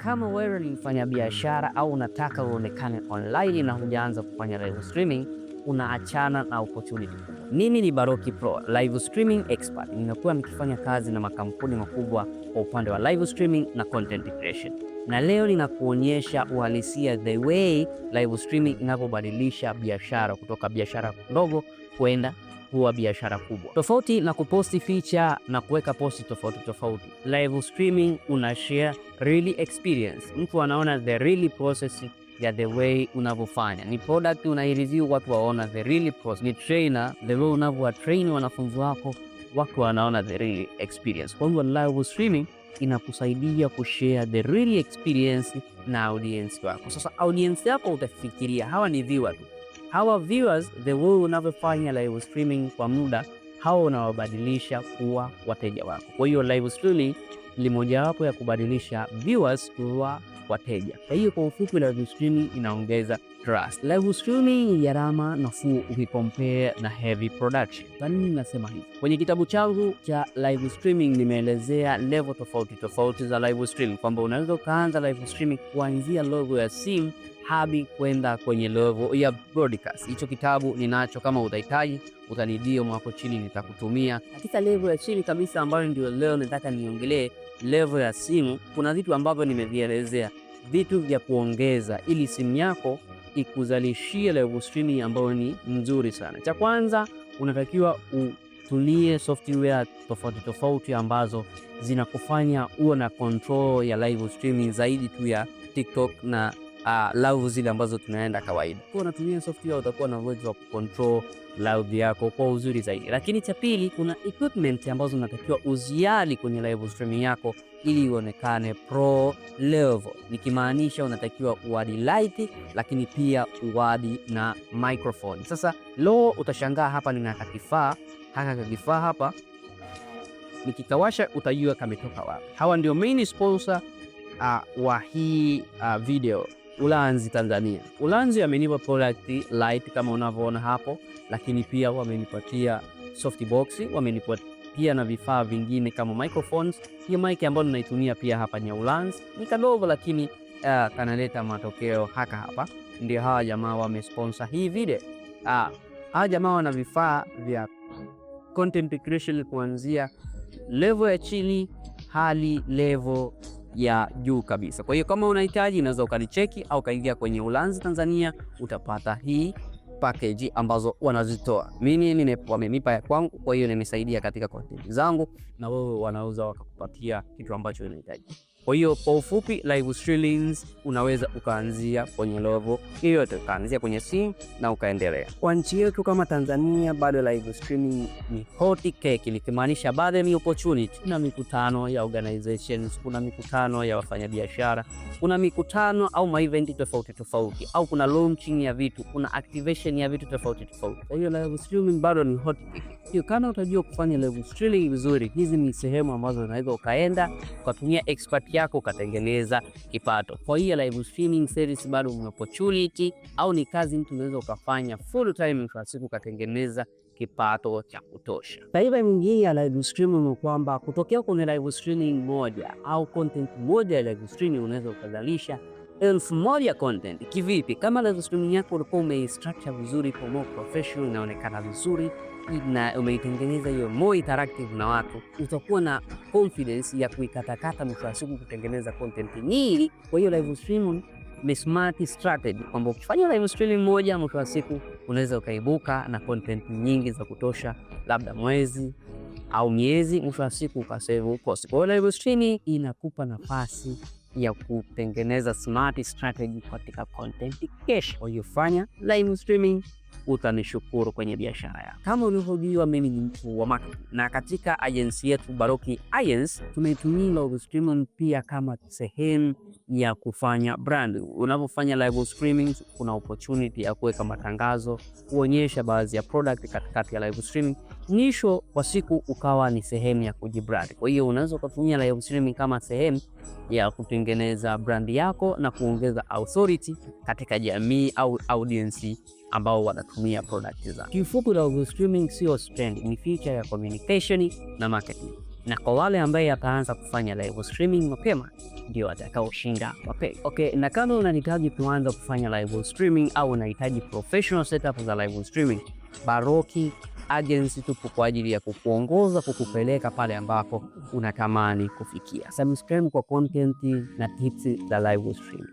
kama wewe ni mfanyabiashara au unataka uonekane online na hujaanza kufanya live streaming, unaachana na opportunity. Mimi ni Baroki Pro, live streaming expert. Nimekuwa nikifanya kazi na makampuni makubwa kwa upande wa live streaming na content creation. Na leo ninakuonyesha uhalisia the way live streaming inavyobadilisha biashara kutoka biashara ndogo kwenda kuwa biashara kubwa. Tofauti na kuposti feature na kuweka posti tofauti. Live streaming una share really experience. Mtu anaona the really process ya the way unavyofanya. Ni product unaireview, watu waona the really process. Ni trainer, the way unavyowatrain wanafunzi wako, watu wanaona the really experience. Kwa hiyo live streaming inakusaidia kushare the really experience na audience wako. Sasa audience yako utafikiria hawa ni viewers tu. Hawa viewers, the way unavyofanya live streaming kwa muda, hawa unawabadilisha kuwa wateja wako. Kwa hiyo live streaming ni mojawapo ya kubadilisha viewers kuwa wateja. Kwa hiyo kwa ufupi, live streaming inaongeza trust. Live streaming ni gharama nafuu ukicompare na heavy production. Kwa nini nasema hivi? Kwenye kitabu changu cha live streaming nimeelezea level tofauti za live streaming, kwamba unaweza ukaanza live streaming kuanzia level ya simu hadi kwenda kwenye level ya broadcast. Hicho kitabu ninacho, kama utahitaji utanidio hapo chini nitakutumia. Katika level ya chini kabisa ambayo ndio leo nataka niongelee, level ya simu, kuna vitu ambavyo nimevielezea, vitu vya kuongeza ili simu yako ikuzalishie live streaming ambayo ni nzuri sana. Cha kwanza, unatakiwa utumie software tofauti ambazo zinakufanya uwe na control ya live streaming zaidi tu ya TikTok na live zile ambazo tunaenda kawaida. Kwa unatumia software utakuwa na uwezo wa control live yako kwa uzuri zaidi. Lakini cha pili, kuna equipment ambazo unatakiwa uziali kwenye live streaming yako ili uonekane pro level. Nikimaanisha unatakiwa uadi light, lakini pia uadi na microphone. Sasa leo utashangaa hapa nina kifaa hapa, nikikawasha utajua kametoka wapi. Hawa ndio main sponsor wa hii video, Ulanzi Tanzania. Ulanzi amenipa product light kama unavyoona hapo, lakini pia wamenipatia softbox, wamenipatia na vifaa vingine kama microphones. Hii mic ambayo ninaitumia pia hapa ni Ulanzi, ni kadogo lakini kanaleta matokeo hapa. Ndio hawa jamaa wamesponsor hii video. Hawa jamaa wana vifaa vya content creation kuanzia level ya chini hadi level ya juu kabisa. Kwa hiyo kama unahitaji unaweza ukanicheki au kaingia kwenye Ulanzi Tanzania, utapata hii package ambazo wanazitoa. Mimi wamenipa ya kwangu, kwa hiyo nimesaidia katika content zangu, na wewe wanauza wakakupatia kitu ambacho unahitaji. Kwa hiyo kwa ufupi, live streaming unaweza ukaanzia kwenye level yoyote, ukaanzia kwenye simu na ukaendelea. Kwa nchi yetu kama Tanzania, bado live streaming ni hot cake, likimaanisha bado ni opportunity. Kuna mikutano ya organizations, kuna mikutano ya wafanyabiashara, kuna mikutano au ma event tofauti, au kuna launching ya vitu, kuna activation ya vitu tofauti. Kwa hiyo live streaming bado ni hot cake. Hiyo kama utajua kufanya live streaming vizuri, hizi ni sehemu ambazo unaweza ukaenda ukatumia expert yako ukatengeneza kipato. Kwa hiyo live streaming service bado ni opportunity, au ni kazi mtu unaweza ukafanya full time kwa siku ukatengeneza kipato cha kutosha. Faida nyingine ya live streaming ni kwamba kutokea kwenye live streaming moja au content moja ya live streaming unaweza ukazalisha 1000 content. Kivipi? Kama live streaming yako ulikuwa umeistructure vizuri, kwa more professional, inaonekana vizuri na umeitengeneza hiyo more interactive na watu, utakuwa na confidence ya kuikatakata mwisho wa siku kutengeneza content nyingi. Kwa hiyo live streaming ni smart strategy, kwamba ukifanya live streaming moja mwisho wa siku unaweza ukaibuka na content nyingi za kutosha, labda mwezi au miezi, mwisho wa siku ukasave cost. Kwa hiyo live streaming inakupa nafasi ya kutengeneza smart strategy katika content creation. Kwa hiyo fanya live streaming, utanishukuru kwenye biashara yako. Kama ulivyojua, mimi ni mtu wa marketing, na katika agency yetu Baroki Agency tumetumia live streaming pia kama sehemu ya kufanya brand. Unapofanya live streaming kuna opportunity ya kuweka matangazo, kuonyesha baadhi ya product katikati ya live streaming, mwisho wa siku ukawa ni sehemu ya kujibrand. Kwa hiyo unaweza kutumia live streaming kama sehemu ya kutengeneza brand yako na kuongeza authority katika jamii au audience ambao wanatumia product zao. Kifupi, live streaming sio trend, ni feature ya communication na marketing. na kwa wale ambaye ataanza kufanya live streaming mapema ndio atakaoshinda mapema. Okay, na kama unahitaji kuanza kufanya live streaming au unahitaji professional setup za live streaming, Baroki Agency tupo kwa ajili ya kukuongoza, kukupeleka pale ambapo unatamani kufikia. Subscribe kwa content na tips za live streaming.